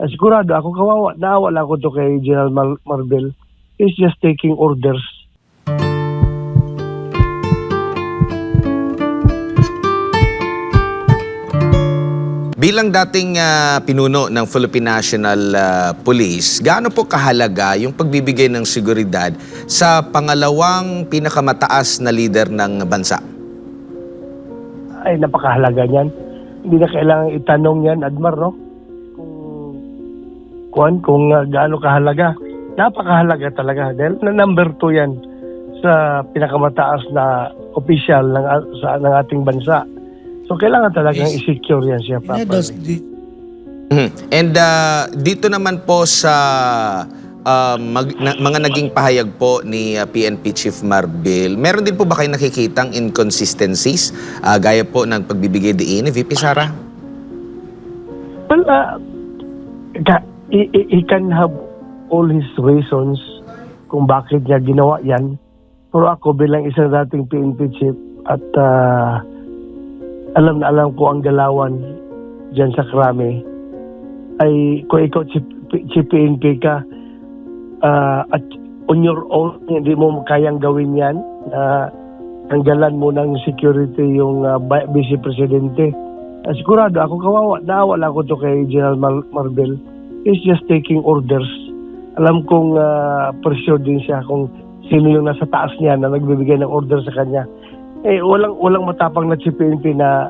Sigurado ako kawawa, naawa lang ako to kay General Marbel. He's just taking orders. Bilang dating pinuno ng Philippine National Police, gaano po kahalaga yung pagbibigay ng seguridad sa pangalawang pinakamataas na leader ng bansa? Ay, napakahalaga niyan. Hindi na kailangan itanong yan, Admar, no? Kung gaano kahalaga. Napakahalaga talaga. Dahil na number 2 yan sa pinakamataas na official ng ating bansa. So, kailangan talagang i-secure yan siya properly. And dito naman po sa mga naging pahayag po ni PNP Chief Marbel, meron din po ba kayo nakikitang inconsistencies gaya po ng pagbibigay diin ni VP Sara? Well, he can have all his reasons kung bakit niya ginawa yan. Pero ako bilang isang dating PNP Chief at alam na alam ko ang galawan dyan sa Krame, ay kung ikaw Chief PNP ka at on your own, hindi mo kayang gawin yan, tanggalan mo ng security yung Vice Presidente. Sigurado ako kawawa, naawa lang ako to kay General Marbel. He's just taking orders. Alam kong pressure din siya kung sino yung nasa taas niya na nagbibigay ng order sa kanya. Walang matapang na Chief PNP na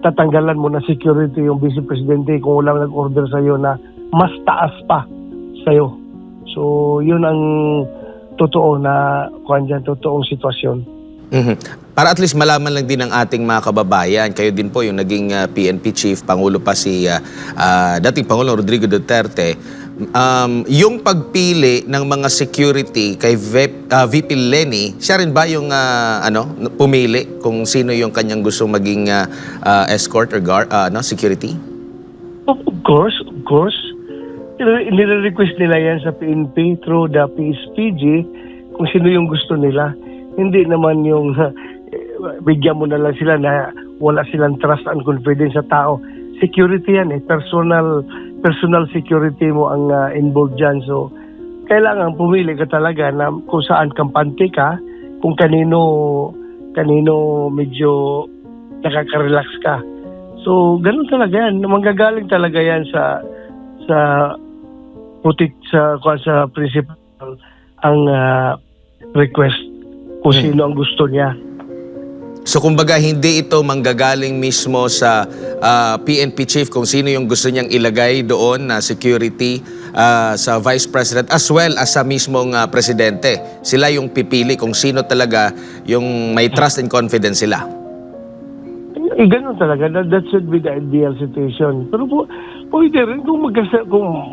tatanggalan mo na security yung Vice Presidente kung walang nag-order sa'yo na mas taas pa sa'yo. So, yun ang totoo na totoong sitwasyon. Para at least malaman lang din ng ating mga kababayan, kayo din po yung naging PNP Chief, Pangulo pa si dating Pangulong Rodrigo Duterte, yung pagpili ng mga security kay VP Leni, siya rin ba yung pumili kung sino yung kanyang gustong maging escort or security? Of course. Nire-request nila yan sa PNP through the PSPG kung sino yung gusto nila. Hindi naman yung bigyan mo na lang sila na wala silang trust and confidence sa tao. Security yan personal security mo ang involved dyan. So, kailangan pumili ka talaga na kung saan kampante ka, kung kanino medyo nakaka-relax ka. So, ganun talaga yan. Manggagaling talaga yan sa principal ang request kung sino ang gusto niya. So kumbaga hindi ito manggagaling mismo sa PNP Chief kung sino yung gusto niyang ilagay doon na security sa Vice President as well as sa mismong Presidente. Sila yung pipili kung sino talaga yung may trust and confidence sila. Ganun talaga. That should be the ideal situation. Pero pwede rin kung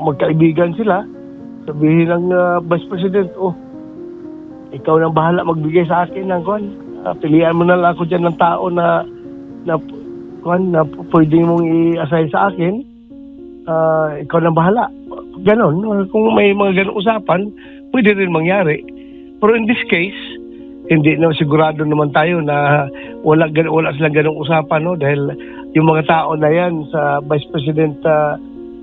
magkaibigan sila, sabihin ng Vice President, ikaw nang bahala magbigay sa akin ng pilihan mo na lang ako dyan ng tao na pwede mong i-assign sa akin. Ikaw nang bahala. Ganon. Kung may mga ganon usapan, pwede rin mangyari. Pero in this case, hindi na sigurado naman tayo na wala silang ganong usapan, no? Dahil yung mga tao na yan sa Vice President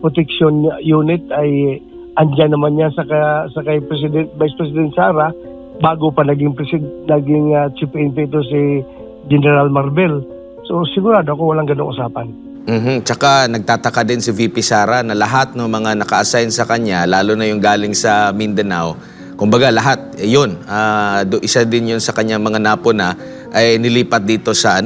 Protection Unit ay andyan naman yan sa kay Vice President Sara bago pa naging Chief PNP ito si General Marbel. So sigurado ako walang ganong usapan. Tsaka nagtataka din si VP Sara na lahat ng mga naka-assign sa kanya, lalo na yung galing sa Mindanao, kumbaga lahat, yun, isa din yun sa kanyang mga napuna ay nilipat dito sa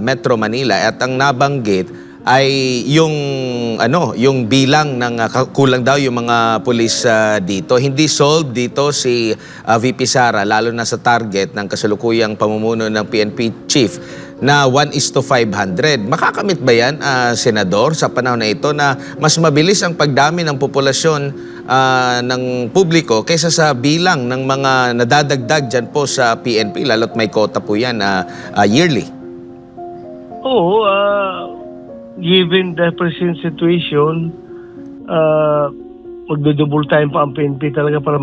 Metro Manila. At ang nabanggit ay yung bilang ng kulang daw yung mga pulis dito. Hindi solved dito si VP Sara, lalo na sa target ng kasalukuyang pamumuno ng PNP Chief na 1:500. Makakamit ba yan, Senador, sa panahon na ito na mas mabilis ang pagdami ng populasyon ng publiko kaysa sa bilang ng mga nadadagdag dyan po sa PNP, lalo't may quota po yan yearly? Oo, given the present situation, magdo-double time pa ang PNP talaga para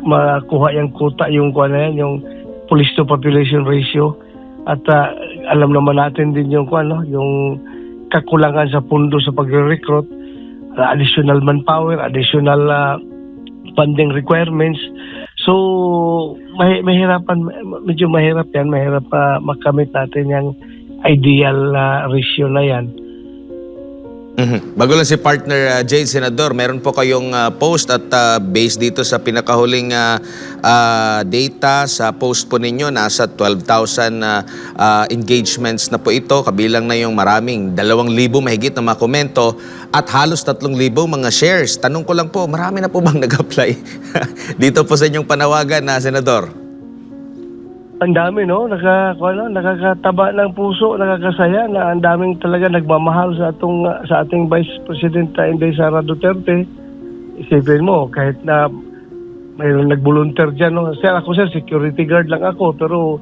makuha yung quota, yung police to population ratio. At alam naman natin din yung kakulangan sa pundo sa pagre-recruit. additional manpower, additional funding requirements. So, medyo mahirap yan. Mahirap makamit natin yung ideal ratio na yan. Bago lang si partner Jade, Senador, meron po kayong post at based dito sa pinakahuling data sa post po ninyo, nasa 12,000 engagements na po ito, kabilang na yung maraming 2,000 mahigit na mga komento at halos 3,000 mga shares. Tanong ko lang po, marami na po bang nag-apply dito po sa inyong panawagan na Senador? Ang dami, no? Nakakataba ng puso, nakakasaya na ang daming talaga nagmamahal sa ating Vice President Inday Sara Duterte. Isipin mo, kahit na mayroon nag-volunteer dyan, no? Sir, security guard lang ako, pero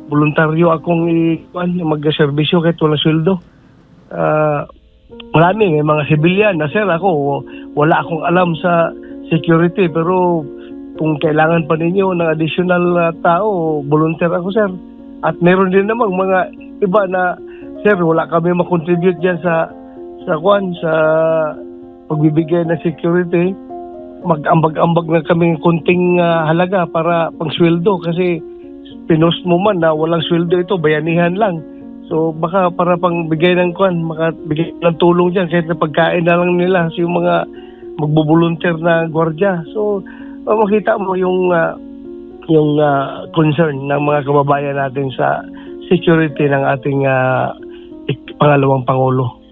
voluntaryo akong mag-serbisyo kahit walang sweldo. Marami, may mga civilian na, sir, ako, wala akong alam sa security, pero kung kailangan pa ninyo ng additional tao, volunteer ako, sir. At meron din namang mga iba na, sir, wala kami makontribute dyan sa pagbibigay ng security. Mag-ambag-ambag na kami kunting halaga para pangsweldo kasi pinost mo man na walang sweldo ito, bayanihan lang. So baka para pang bigay ng makabigay ng tulong dyan kahit na pagkain na lang nila sa yung mga magbo-volunteer na gwardiya. So makita mo yung concern ng mga kababayan natin sa security ng ating pangalawang Pangulo.